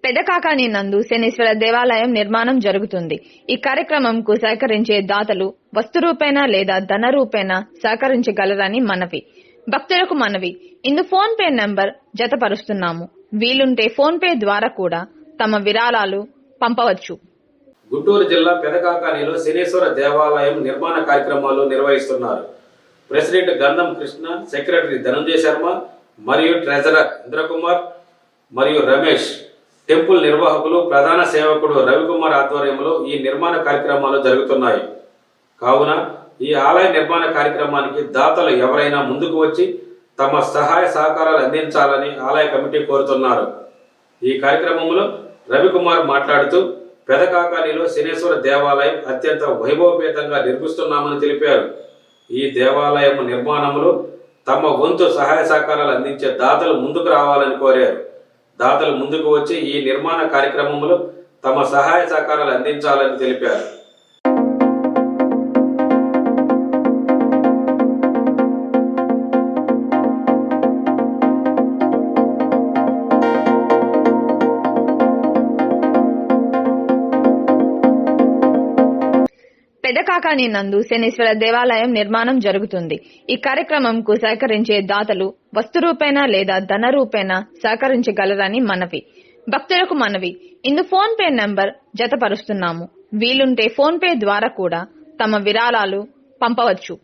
పెదకాకాని నందు శనీశ్వర దేవాలయం నిర్మాణం జరుగుతుంది. ఈ కార్యక్రమంకు సహకరించే దాతలు వస్తు రూపేణ లేదా ధన రూపేణ సహకరించగలరని మనవి. భక్తులకు మనవి. ఇందు ఫోన్ పే నంబర్ జతపరుస్తున్నాము. వీలుంటే ఫోన్ పే ద్వారా కూడా తమ విరాళాలు పంపవచ్చు. గుంటూరు జిల్లా పెదకాకానిలో శనీశ్వర దేవాలయం నిర్మాణ కార్యక్రమాలు నిర్వహిస్తున్నారు. ప్రెసిడెంట్ గంధం కృష్ణ, సెక్రటరీ ధనంజయ శర్మ మరియు ట్రెజరర్ ఇంద్రకుమార్ మరియు రమేష్, టెంపుల్ నిర్వాహకులు, ప్రధాన సేవకుడు రవికుమార్ ఆధ్వర్యంలో ఈ నిర్మాణ కార్యక్రమాలు జరుగుతున్నాయి. కావున ఈ ఆలయ నిర్మాణ కార్యక్రమానికి దాతలు ఎవరైనా ముందుకు వచ్చి తమ సహాయ సహకారాలు అందించాలని ఆలయ కమిటీ కోరుతున్నారు. ఈ కార్యక్రమంలో రవికుమార్ మాట్లాడుతూ పెదకాకానిలో శనీశ్వర దేవాలయం అత్యంత వైభవపేతంగా నిర్మిస్తున్నామని తెలిపారు. ఈ దేవాలయం నిర్మాణంలో తమ వంతు సహాయ సహకారాలు అందించే దాతలు ముందుకు రావాలని కోరారు. దాతలు ముందుకు వచ్చి ఈ నిర్మాణ కార్యక్రమంలో తమ సహాయ సహకారాలు అందించాలని తెలిపారు. పెదకాకాని నందు శనీశ్వర దేవాలయం నిర్మాణం జరుగుతుంది. ఈ కార్యక్రమంకు సహకరించే దాతలు వస్తు రూపేణ లేదా ధన రూపేణ సహకరించగలరని మనవి. భక్తులకు మనవి. ఇందు ఫోన్ పే నంబర్ జతపరుస్తున్నాము. వీలుంటే ఫోన్ పే ద్వారా కూడా తమ విరాళాలు పంపవచ్చు.